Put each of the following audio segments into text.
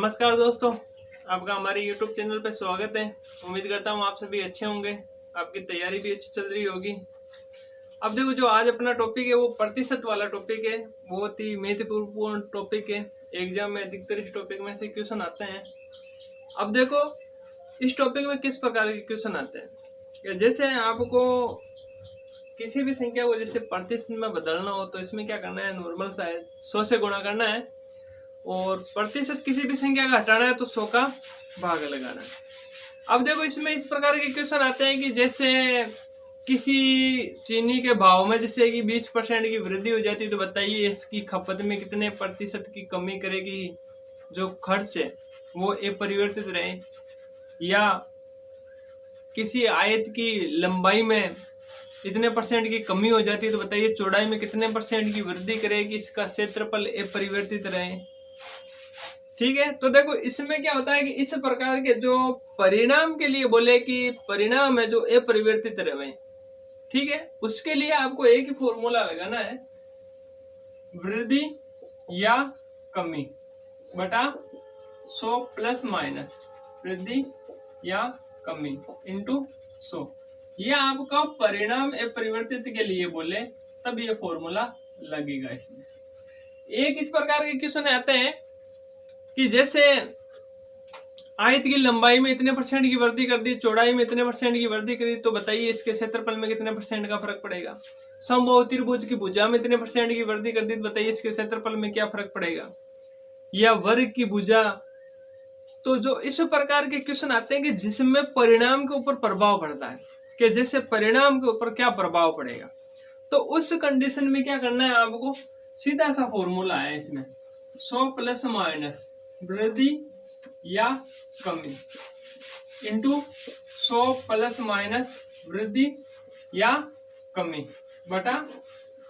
नमस्कार दोस्तों, आपका हमारे YouTube चैनल पे स्वागत है। उम्मीद करता हूँ आप सभी अच्छे होंगे, आपकी तैयारी भी अच्छी चल रही होगी। अब देखो, जो आज अपना टॉपिक है वो प्रतिशत वाला टॉपिक है। बहुत ही महत्वपूर्ण टॉपिक है। एग्जाम में अधिकतर इस टॉपिक में से क्वेश्चन आते हैं। अब देखो, इस टॉपिक में किस प्रकार के क्वेश्चन आते हैं कि जैसे आपको किसी भी संख्या को जैसे प्रतिशत में बदलना हो तो इसमें क्या करना है, नॉर्मल सा है, 100 से गुणा करना है। और प्रतिशत किसी भी संख्या का हटाना है तो 100 का भाग लगाना है। अब देखो, इसमें इस प्रकार के क्वेश्चन आते हैं कि जैसे किसी चीनी के भाव में जैसे कि 20% की वृद्धि हो जाती है तो बताइए इसकी खपत में कितने प्रतिशत की कमी करेगी, जो खर्च है वो अपरिवर्तित रहे। या किसी आयत की लंबाई में इतने % की कमी हो जाती है तो बताइए चौड़ाई में कितने % की वृद्धि करेगी, इसका क्षेत्रफल अपरिवर्तित रहे। ठीक है, तो देखो इसमें क्या होता है कि इस प्रकार के जो परिणाम के लिए बोले कि परिणाम है जो अपरिवर्तित रहे, ठीक है, उसके लिए आपको एक ही फॉर्मूला लगाना है, वृद्धि या कमी बटा 100 प्लस माइनस वृद्धि या कमी इंटू 100। यह आपका परिणाम अपरिवर्तित के लिए बोले तब ये फॉर्मूला लगेगा। इसमें एक इस प्रकार के क्वेश्चन आते हैं कि जैसे आयत की लंबाई में इतने % की वृद्धि कर दी, चौड़ाई में इतने % की वृद्धि करी, तो बताइए इसके क्षेत्रफल में कितने % का फर्क पड़ेगा। समबाहु त्रिभुज की भुजा में इतने % की वृद्धि कर दी तो बताइए इसके क्षेत्रफल में क्या फर्क पड़ेगा। या वर्ग की भुजा। तो जो इस प्रकार के क्वेश्चन आते हैं कि जिसमें परिणाम के ऊपर प्रभाव पड़ता है, कि जैसे परिणाम के ऊपर क्या प्रभाव पड़ेगा, तो उस कंडीशन में क्या करना है, आपको सीधा सा फॉर्मूला है इसमें, 100 प्लस माइनस वृद्धि या कमी इंटू 100 प्लस माइनस वृद्धि या कमी बटा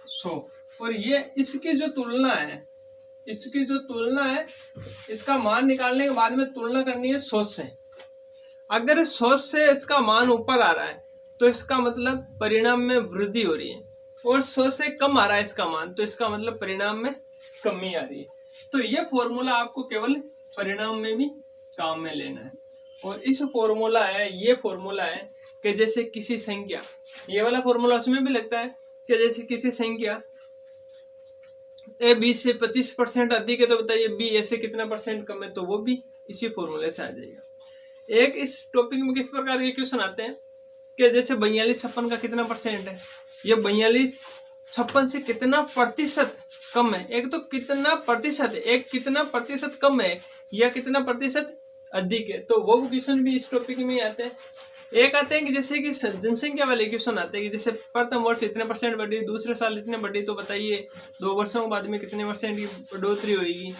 100। और ये इसकी जो तुलना है, इसका मान निकालने के बाद में तुलना करनी है 100 से। अगर 100 से इसका मान ऊपर आ रहा है तो इसका मतलब परिणाम में वृद्धि हो रही है, और 100 से कम आ रहा है इसका मान तो इसका मतलब परिणाम में कमी आ रही है। तो ये फॉर्मूला आपको केवल परिणाम में भी काम में लेना है। और इस फॉर्मूला है, ये फॉर्मूला है कि जैसे किसी संख्या, ये वाला फॉर्मूला उसमें भी लगता है कि जैसे किसी संख्या ए 20 से 25% अधिक है तो बताइए बी ऐसे कितना % कम है, तो वो भी इसी फॉर्मूले से आ जाएगा। एक इस टॉपिक में किस प्रकार के क्वेश्चन आते हैं कि जैसे 42-56 का कितना % है, ये 42-56 से कितना प्रतिशत कम है। एक तो कितना प्रतिशत है, एक कितना प्रतिशत कम है या कितना प्रतिशत अधिक है, तो वो क्वेश्चन भी इस टॉपिक में आते हैं। एक आते हैं कि जैसे कि जनसंख्या वाले क्वेश्चन आते हैं कि जैसे प्रथम वर्ष इतने % बढ़ी, दूसरे साल इतने बढ़ी, तो बताइए 2 वर्षों के बाद में कितने % की बढ़ोतरी होगी।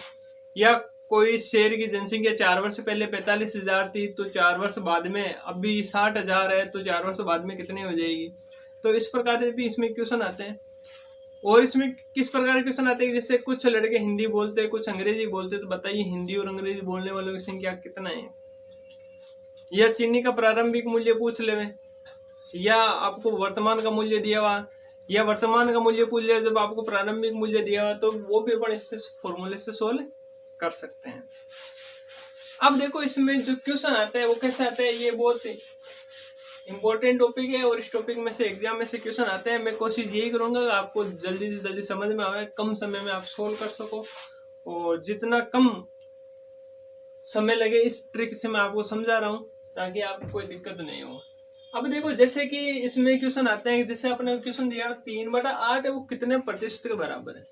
या कोई शहर की जनसंख्या 4 वर्ष पहले 45,000 थी तो 4 वर्ष बाद में अभी 60,000 है, तो 4 वर्ष बाद में कितनी हो जाएगी। तो इस प्रकार से भी इसमें क्वेश्चन आते हैं। और इसमें किस प्रकार के क्वेश्चन आते हैं कि जैसे कुछ लड़के हिंदी बोलते हैं, कुछ अंग्रेजी बोलते हैं, तो बताइए हिंदी और अंग्रेजी बोलने वालों की संख्या कितना है। या चीनी का प्रारंभिक मूल्य पूछ ले, या आपको वर्तमान का मूल्य दिया हुआ, या वर्तमान का मूल्य पूछ लिया जब आपको प्रारंभिक मूल्य दिया हुआ, तो वो भी अपन इससे फॉर्मूले से सोल्व कर सकते हैं। अब देखो, इसमें जो क्वेश्चन आते हैं वो कैसे आते हैं, ये बहुत इंपॉर्टेंट टॉपिक है और इस टॉपिक में से एग्जाम में से क्वेश्चन आते हैं। मैं कोशिश यही करूंगा कि आपको जल्दी से जल्दी समझ में आए, कम समय में आप सोल्व कर सको, और जितना कम समय लगे इस ट्रिक से मैं आपको समझा रहा हूँ ताकि आपको कोई दिक्कत नहीं हो। अब देखो, जैसे कि इसमें क्वेश्चन आते हैं, जैसे अपने क्वेश्चन दिया 3/8 है, वो कितने प्रतिशत के बराबर है।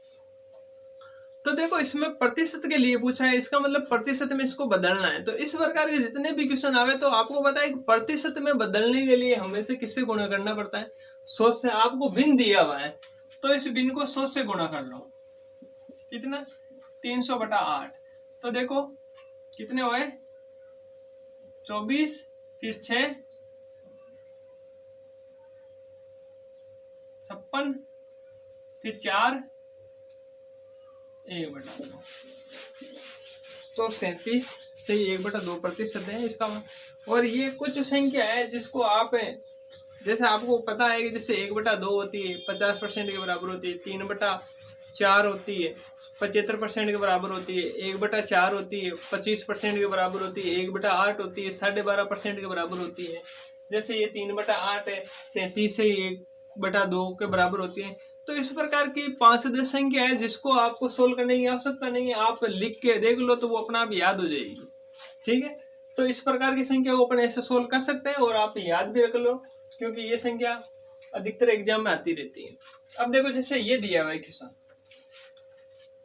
तो देखो, इसमें प्रतिशत के लिए पूछा है, इसका मतलब प्रतिशत में इसको बदलना है। तो इस प्रकार के जितने भी क्वेश्चन आवे तो आपको पता है प्रतिशत में बदलने के लिए हमें से किससे गुणा करना पड़ता है, 100 से। आपको भिन्न दिया हुआ है तो इस भिन्न को 100 से गुणा कर लो, कितना 300/8। तो देखो कितने हुए, 24, फिर 6, 56, फिर 4, 1/2, तो 37 से 1/2 प्रतिशत है इसका। और ये कुछ संख्या है जिसको आप, जैसे आपको पता है कि जैसे 1/2 होती है 50% के बराबर होती है, 3/8 4 होती है 75% के बराबर होती है, 1/4 होती है 25% के बराबर होती है, 1/8 होती है 12.5% के बराबर होती है। जैसे ये 3/8 है, 37 है, 1/2 के बराबर होती है। तो इस प्रकार की 5 से 10 संख्या है जिसको आपको सोल्व करने की आवश्यकता नहीं है, आप लिख के देख लो तो वो अपना आप याद हो जाएगी। ठीक है, तो इस प्रकार की संख्या को अपन ऐसे सोल्व कर सकते हैं और आप याद भी रख लो, क्योंकि ये संख्या अधिकतर एग्जाम में आती रहती है। अब देखो जैसे ये दिया हुआ है क्वेश्चन,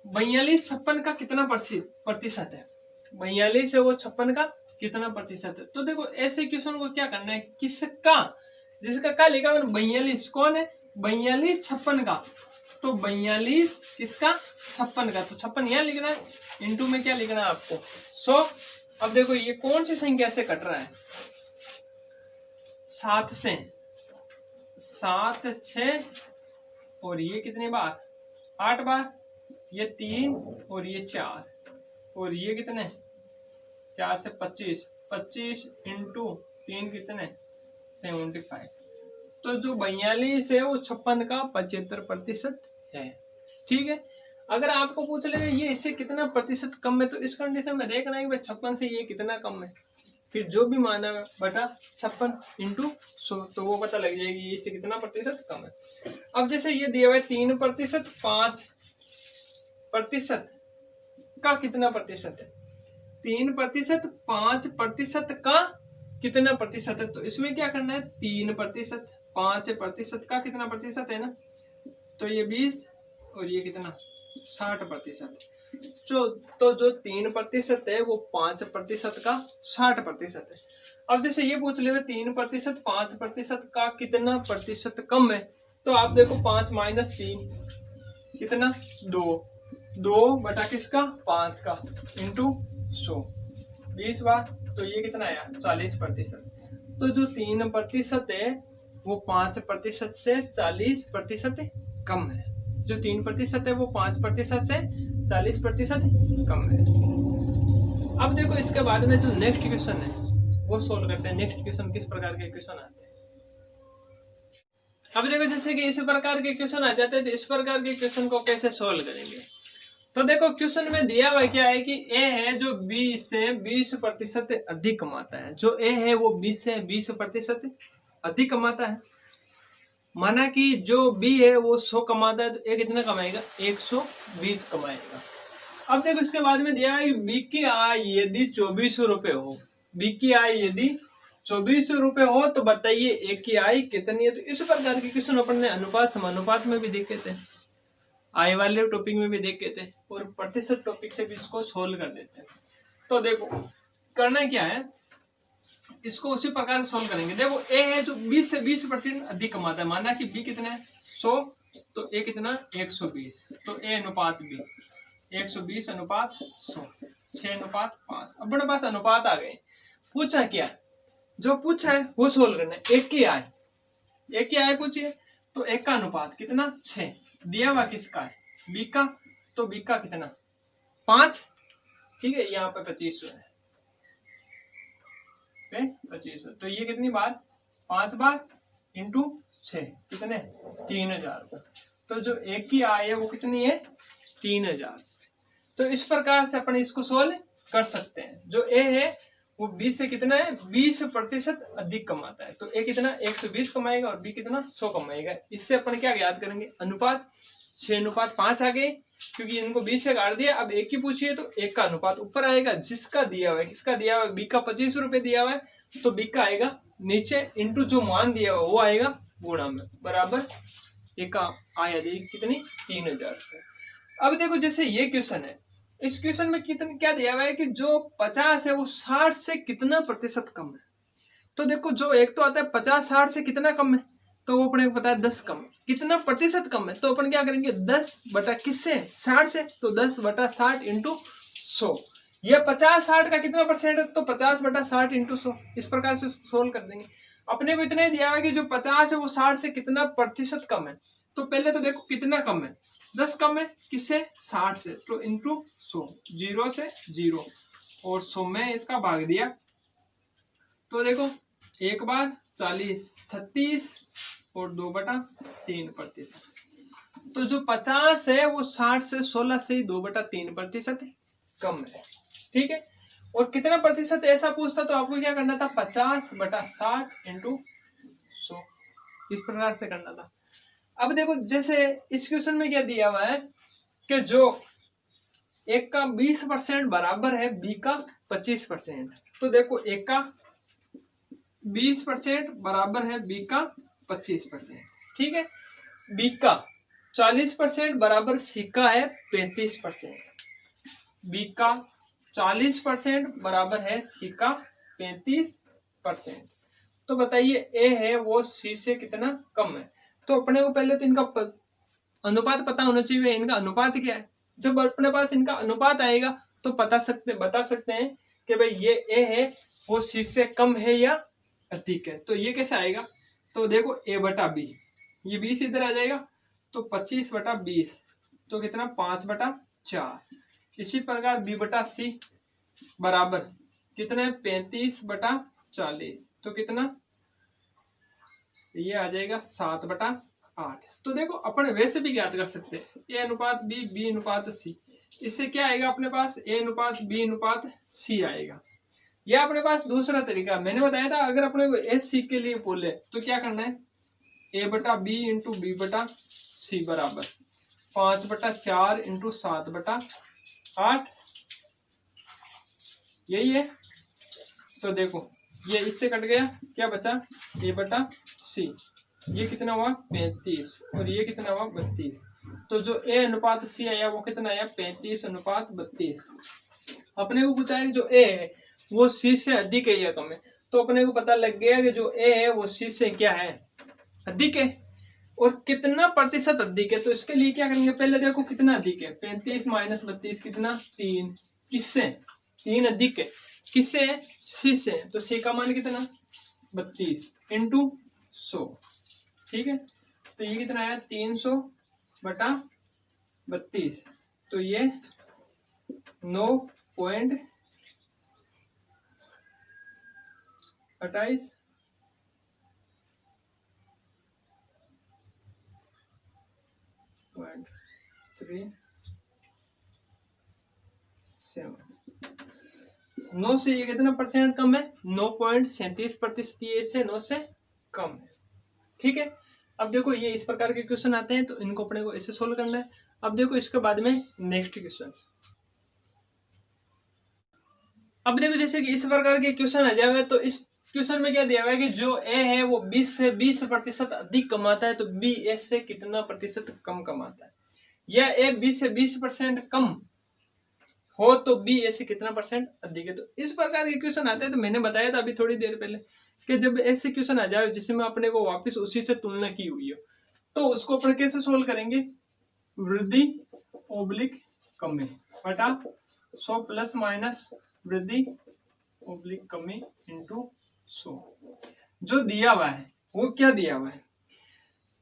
42 56 का कितना प्रतिशत है, 42 है वो 56 का कितना प्रतिशत है। तो देखो ऐसे क्वेश्चन को क्या करना है, किसका, जिसका क्या लिखा है 42 कौन है, 42 56 का, तो 42 किसका 56 का, तो 56 यहाँ लिखना है, इनटू में क्या लिखना है आपको 100। अब देखो ये कौन सी संख्या से कट रहा है, 7 से, 7 6 और ये कितनी बार 8 बार, ये 3 और ये 4 और ये कितने 4 से 25, 25 इंटू 3 कितने 75। तो जो 42 है वो 56 का 75% है। ठीक है, अगर आपको पूछ लेगा ये इससे कितना प्रतिशत कम है, तो इस कंडीशन में देखना है कि भाई 56 से ये कितना कम है, फिर जो भी माना बटा 56 इंटू 100, तो वो पता लग जाएगी इससे कितना प्रतिशत कम है। अब जैसे ये दिया हुआ है 3%, 5% का कितना प्रतिशत है, 3%, 5% का कितना प्रतिशत है, तो इसमें क्या करना है 3%, 5% का कितना प्रतिशत है ना, तो ये 20 और ये कितना 60%। तो जो 3% है वो 5% का 60% है। अब जैसे ये पूछ ले 3%, 5% का कितना प्रतिशत कम है, तो आप देखो 5 माइनस 3 कितना 2 बटा किसका 5 का इंटू 100 20 बार, तो ये कितना आया 40%। तो जो 3% है वो 5% से 40% कम है, जो 3% है वो 5% से 40% कम है। अब देखो इसके बाद में जो नेक्स्ट क्वेश्चन है वो सोल्व करते हैं। नेक्स्ट क्वेश्चन किस प्रकार के क्वेश्चन आते हैं, अब देखो जैसे कि इस प्रकार के क्वेश्चन आ जाते हैं, तो इस प्रकार के क्वेश्चन को कैसे सोल्व करेंगे। तो देखो क्वेश्चन में दिया हुआ क्या है कि ए है जो 20 से 20% अधिक कमाता है, जो ए है वो 20 से 20% अधिक कमाता है। माना कि जो बी है वो 100 कमाता है, तो ए कितना कमाएगा 120 कमाएगा। अब देखो इसके बाद में दिया है बी की आय यदि 24 रुपए हो, बी की आय यदि 24 रुपए हो तो बताइए ए की आय कितनी है। तो इस प्रकार के क्वेश्चन अपन ने अनुपात समानुपात में भी देखे थे, आय वाले टॉपिक में भी देखे थे, और प्रतिशत टॉपिक से भी इसको सोल्व कर देते हैं। तो देखो करना क्या है, इसको उसी प्रकार सोल्व करेंगे। देखो ए है जो 20 से 20% अधिक कमाता है, माना कि बी कितना है 100, तो ए कितना 120, तो ए अनुपात बी 120 अनुपात 100, 6:5। अब अपने पास अनुपात आ गए। पूछा क्या, जो पूछा है वो सोल्व करना है। एक की आय पूछिए, तो एक का अनुपात कितना 6 दिया हुआ किसका है बी का, तो बी का कितना 5। ठीक है, यहाँ पे 2500 है, 2500, तो ये कितनी बार 5 बार इंटू 6 कितने 3000। तो जो एक की आय है वो कितनी है 3000। तो इस प्रकार से अपन इसको सोल्व कर सकते हैं। जो ए है वो 20 से कितना है 20% अधिक कमाता है, तो ए कितना 120 कमाएगा और बी कितना 100 कमाएगा। इससे अपन क्या याद करेंगे, अनुपात 6:5 आ गए, क्योंकि इनको 20 से काट दिया। अब एक की पूछिए तो एक का अनुपात ऊपर आएगा, जिसका दिया हुआ है, किसका दिया हुआ है बी का 25 रुपए दिया हुआ है, तो बी का आएगा नीचे, इंटू जो मान दिया हुआ वो आएगा गुणा में, बराबर एक का आया कितनी 3000 रुपए। अब देखो जैसे ये क्वेश्चन है, इस क्वेश्चन में कितने क्या दिया हुआ है कि जो 50 है वो 60 से कितना प्रतिशत कम है। तो देखो जो एक तो आता है 50 60 से कितना कम है, तो वो अपने को पता है 10 कम। कितना प्रतिशत कम है, तो अपन क्या करेंगे 10 बटा किससे 60 से, तो 10 बटा 60 इंटू 100। यह 50 60 का कितना परसेंट है, तो 50 बटा 60 इंटू 100। इस प्रकार से सोल्व कर देंगे। अपने को इतना ही दिया हुआ है कि जो 50 है वो 60 से कितना प्रतिशत कम है। तो पहले तो देखो कितना कम है, 10 कम है किससे 60 से, तो इंटू 100, 0 से 0 और 100 में इसका भाग दिया, तो देखो एक बार 40 36 और 2/3%। तो जो 50 है वो 60 से 16 से 2/3% कम है। ठीक है, और कितना प्रतिशत ऐसा पूछता तो आपको क्या करना था, 50/60 × 100, इस प्रकार से करना था। अब देखो जैसे इस क्वेश्चन में क्या दिया हुआ है कि जो A का 20% बराबर है B का 25%, तो देखो A का 20% बराबर है B का 25%। ठीक है, B का 40% बराबर C का है 35%, B का 40% बराबर है C का 35%। तो बताइए A है वो C से कितना कम है। तो अपने को पहले तो इनका अनुपात पता होना चाहिए, इनका अनुपात क्या है। जब अपने पास इनका अनुपात आएगा तो बता सकते हैं कि भाई ये A है वो C से कम है या अधिक है। तो ये कैसे आएगा, तो देखो A/B, ये 20 इधर आ जाएगा तो 25/20, तो कितना 5/4। इसी प्रकार B/C बराबर कितना है 35/40, तो कितना ये आ जाएगा 7/8। तो देखो अपन वैसे भी ज्ञात कर सकते हैं A/B, B/C, इससे क्या आएगा अपने पास A/B/C आएगा। यह अपने पास दूसरा तरीका मैंने बताया था, अगर अपने को SC के लिए बोले तो क्या करना है, A/B × B/C बराबर 5/4 × 7/8, यही है। तो देखो ये इससे कट गया, क्या बचा A/C, ये कितना हुआ 35 और ये कितना हुआ 32। तो जो A/C आया वो कितना आया 35/32। अपने को पूछा है कि जो A है वो C से अधिक है या कम है, तो अपने को पता लग गया कि जो A है वो C से क्या है, अधिक है। और कितना प्रतिशत अधिक है, तो इसके लिए क्या करेंगे, पहले देखो कितना अधिक है, 35 - 32 कितना 3, किससे 3 अधिक है, किससे C से, तो C का मान कितना 32 × 100। ठीक है, तो ये कितना आया 300/32, तो ये 9.28 9 से ये कितना परसेंट कम है, 9.37%, ये इससे 9 से कम है। ठीक है, अब देखो ये इस प्रकार के क्वेश्चन आते हैं तो इनको अपने को ऐसे सोल्व करना है। अब देखो इसके बाद में नेक्स्ट क्वेश्चन, अब देखो जैसे कि इस प्रकार के क्वेश्चन आ जाए तो इस क्वेश्चन में क्या दिया हुआ है कि जो A है वो 20 से 20% अधिक कमाता है, तो B A से कितना प्रतिशत कम कमाता है, या A 20 से 20% कम हो तो B A से कितना परसेंट अधिक है। तो इस प्रकार के क्वेश्चन आते हैं, तो मैंने बताया था अभी थोड़ी देर पहले कि जब ऐसे क्वेश्चन आ जाए जिसमें अपने को वापस उसी से तुलना की हुई हो, तो उसको अपन कैसे सोल्व करेंगे, वृद्धि ओब्लिक कमी बटा 100 प्लस माइनस वृद्धि ओब्लिक कमी × 100। जो दिया हुआ है वो क्या दिया हुआ है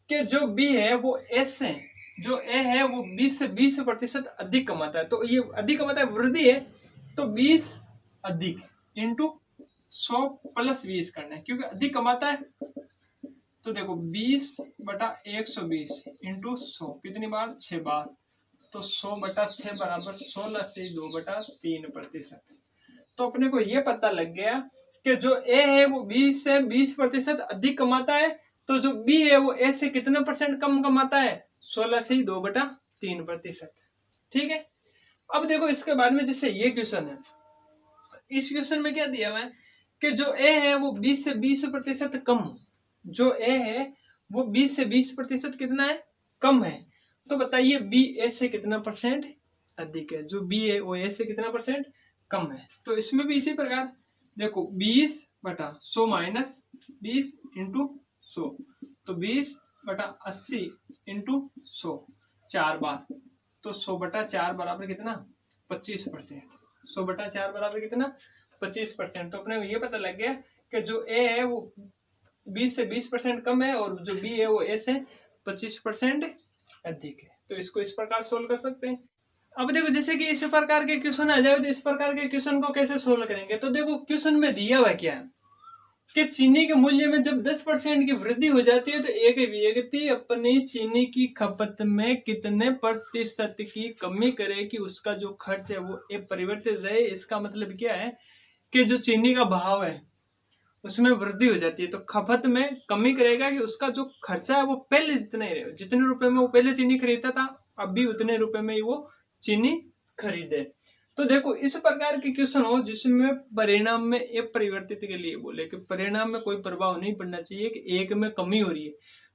कि जो B है वो S है, जो A है वो 20 से 20% अधिक कमाता है, तो ये अधिक कमाता है वृद्धि है, तो 20 अधिक × 100 प्लस 20 करना है क्योंकि अधिक कमाता है। तो देखो 20/120 × 100 कितनी बार 6 बार, तो 100/6 बराबर 16 से 2/3%। तो अपने को ये पता लग गया कि जो A है वो 20 से 20% अधिक कमाता है, तो जो B है वो A से कितना परसेंट कम कमाता है, 16 से 2/3%। ठीक है, अब देखो इसके बाद में जैसे ये क्वेश्चन है, इस क्वेश्चन में क्या दिया हुआ है कि जो A है वो 20 से 20% कम, जो A है वो 20 से 20% कितना है कम है। तो बताइए B A से कितना परसेंट अधिक है, जो B है वो A से कितना परसेंट कम है। तो इसमें भी इसी प्रकार देखो 20/100 माइनस 20 × 100, तो 20/80 × 100 4 बार, तो 100/4 बराबर कितना 25%, 100/4 बराबर कितना 25%। तो अपने को ये पता लग गया कि जो A है वो 20 से 20% कम है और जो B है वो A से 25% अधिक है। तो इसको इस प्रकार सोल्व कर सकते हैं। अब देखो जैसे कि इस प्रकार के क्वेश्चन आ जाए तो इस प्रकार के क्वेश्चन को कैसे सोल्व करेंगे, तो देखो क्वेश्चन में दिया हुआ क्या है कि चीनी के मूल्य में जब 10% की वृद्धि हो जाती है तो एक व्यक्ति अपनी चीनी की खपत में कितने प्रतिशत की कमी करे कि उसका जो खर्च है वो अपरिवर्तित रहे। इसका मतलब क्या है कि जो चीनी का भाव है उसमें वृद्धि हो जाती है तो खपत में कमी करेगा कि उसका जो खर्चा है वो पहले जितना ही रहे, जितने रुपए में वो पहले चीनी खरीदता था अब भी उतने रुपए में ही वो चीनी खरीदे। तो देखो इस प्रकार के क्वेश्चन हो जिसमें परिणाम में अपरिवर्तित के लिए बोले कि परिणाम में कोई प्रभाव नहीं पड़ना चाहिए कि एक में कमी हो रही है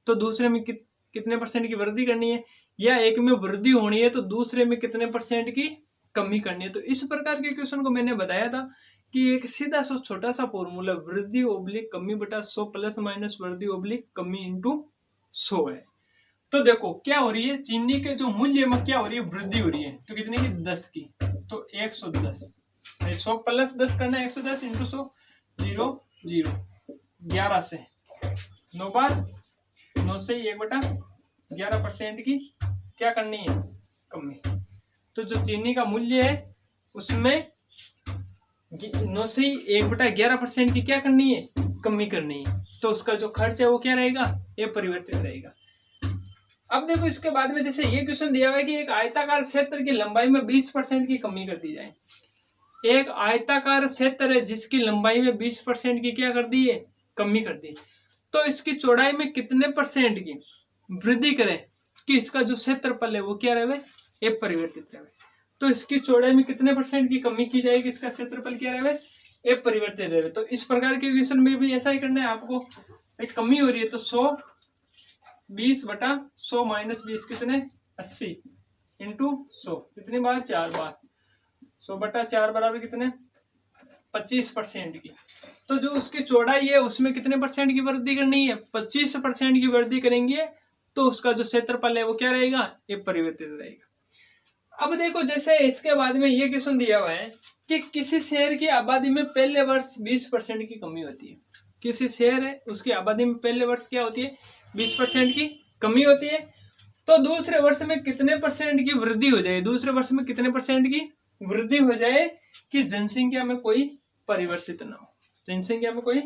तो दूसरे में कितने परसेंट की वृद्धि करनी है, या एक में वृद्धि होनी है तो दूसरे में कितने परसेंट की कमी करनी है। तो इस प्रकार के क्वेश्चन को मैंने बताया था कि एक सीधा सा छोटा सा फॉर्मूला वृद्धि ओब्लिक कमी बटा 100 प्लस माइनस वृद्धि ओब्लिक कमी इंटू 100 है। तो देखो क्या हो रही है, चीनी के जो मूल्य में क्या हो रही है, वृद्धि हो रही है। तो कितने की, 10 की, तो 110, 100 प्लस 10 करना है, 110 इंटू 100, 0 0, 11 से 9 बार 9 से 1/11% की क्या करनी है, कमी। तो जो चीनी का मूल्य है उसमें 9 से 1/11% की क्या करनी है, कमी करनी है। तो उसका जो खर्च है वो क्या रहेगा, ये परिवर्तित रहेगा। अब देखो इसके बाद में जैसे ये क्वेश्चन दिया हुआ है कि एक आयताकार क्षेत्र की लंबाई में 20% की कमी कर दी जाए। एक आयताकार क्षेत्र है जिसकी लंबाई में 20% की क्या कर दी है, कमी कर दी। तो इसकी चौड़ाई में कितने परसेंट की वृद्धि करें कि इसका जो क्षेत्रफल है वो क्या रहे, ये परिवर्तित रहे। तो इसकी चौड़ाई में कितने परसेंट की कमी की जाएगी, इसका क्षेत्रफल क्या रहे, ये परिवर्तित रहे। तो इस प्रकार के क्वेश्चन में भी ऐसा ही करना है आपको। एक कमी हो रही है तो 100 20/100 माइनस 20 कितने, 80 इंटू 100 कितनी बार, 4 बार, 100/4 बराबर कितने, 25% की। तो जो उसकी चौड़ाई है उसमें कितने परसेंट की वृद्धि करनी है, 25% की वृद्धि करेंगे तो उसका जो क्षेत्रफल है वो क्या रहेगा, ये परिवर्तित रहेगा। अब देखो जैसे इसके बाद में ये क्वेश्चन दिया हुआ है कि किसी शहर की आबादी में पहले वर्ष 20% की कमी होती है। किसी शहर है उसकी आबादी में पहले वर्ष क्या होती है, 20% की कमी होती है। तो दूसरे वर्ष में कितने परसेंट की वृद्धि हो जाए, दूसरे वर्ष में कितने परसेंट की वृद्धि हो जाए कि जनसंख्या में कोई परिवर्तित ना हो, जनसंख्या में कोई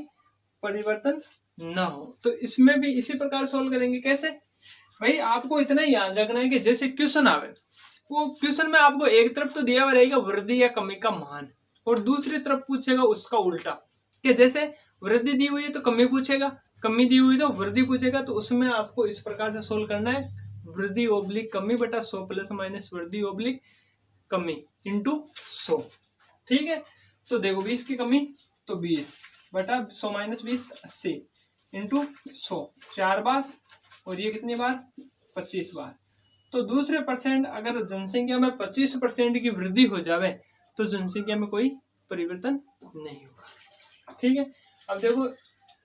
परिवर्तन ना हो। तो इसमें भी इसी प्रकार सोल्व करेंगे। कैसे भाई, आपको इतना ही याद रखना है कि जैसे क्वेश्चन आवे वो क्वेश्चन में आपको एक तरफ तो दिया हुआ रहेगा वृद्धि या कमी का मान, और दूसरी तरफ पूछेगा उसका उल्टा, कि जैसे वृद्धि दी हुई है तो कमी पूछेगा, कमी दी हुई तो वृद्धि पूछेगा। तो उसमें आपको इस प्रकार से सोल्व करना है, वृद्धि ओब्लिक कमी बटा 100 प्लस माइनस वृद्धि ओब्लिक कमी इंटू 100। ठीक है, तो देखो 20 की कमी तो 20 बटा 100 माइनस 20 80 इंटू 100 4 बार, और ये कितनी बार, 25 बार। तो दूसरे परसेंट अगर जनसंख्या में 25% की वृद्धि हो जावे तो जनसंख्या में कोई परिवर्तन नहीं होगा। ठीक है, अब देखो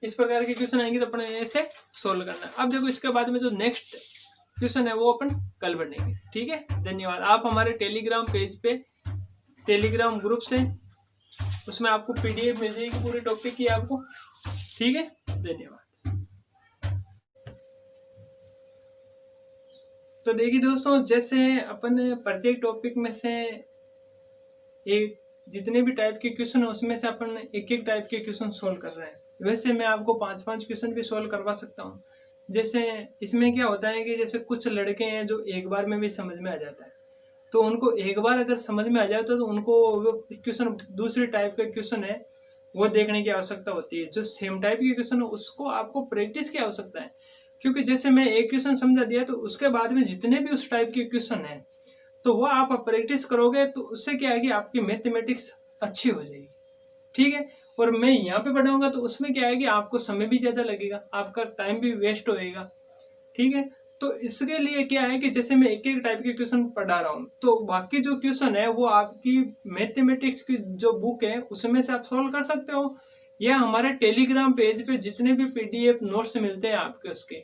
इस प्रकार के क्वेश्चन आएंगे तो अपन ऐसे सोल्व करना है। अब देखो इसके बाद में जो नेक्स्ट क्वेश्चन है वो अपन कल बढ़ेंगे। ठीक है, धन्यवाद। आप हमारे टेलीग्राम पेज पे, टेलीग्राम ग्रुप से, उसमें आपको PDF मिल जाएगी पूरे टॉपिक की आपको। ठीक है, धन्यवाद। तो देखिए दोस्तों, जैसे अपन प्रत्येक टॉपिक में से एक जितने भी टाइप के क्वेश्चन है उसमें से अपन एक एक टाइप के क्वेश्चन सोल्व कर रहे हैं। वैसे मैं आपको 5-5 क्वेश्चन भी सोल्व करवा सकता हूँ। जैसे इसमें क्या होता है कि जैसे कुछ लड़के हैं जो एक बार में भी समझ में आ जाता है, तो उनको एक बार अगर समझ में आ जाए तो उनको वो क्वेश्चन, दूसरी टाइप का क्वेश्चन है वो देखने की आवश्यकता होती है। जो सेम टाइप के क्वेश्चन है उसको आपको प्रैक्टिस की आवश्यकता है, क्योंकि जैसे मैं एक क्वेश्चन समझा दिया तो उसके बाद में जितने भी उस टाइप के क्वेश्चन है तो वो आप प्रैक्टिस करोगे तो उससे क्या है कि आपकी मैथमेटिक्स अच्छी हो जाएगी। ठीक है, और मैं यहाँ पे पढ़ाऊंगा तो उसमें क्या है कि आपको समय भी ज्यादा लगेगा, आपका टाइम भी वेस्ट होएगा। ठीक है, तो इसके लिए क्या है कि जैसे मैं एक एक टाइप के क्वेश्चन पढ़ा रहा हूँ तो बाकी जो क्वेश्चन है वो आपकी मैथमेटिक्स की जो बुक है उसमें से आप सॉल्व कर सकते हो, या हमारे टेलीग्राम पेज पे जितने भी PDF नोट्स मिलते हैं आपके उसके,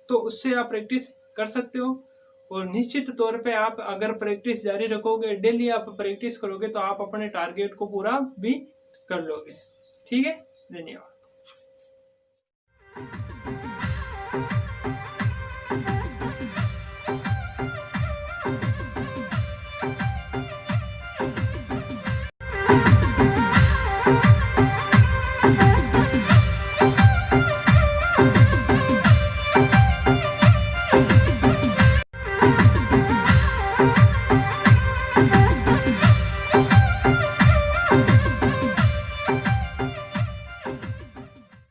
तो उससे आप प्रैक्टिस कर सकते हो। और निश्चित तौर पे आप अगर प्रैक्टिस जारी रखोगे, डेली आप प्रैक्टिस करोगे तो आप अपने टारगेट को पूरा भी कर लोगे। ठीक है, धन्यवाद।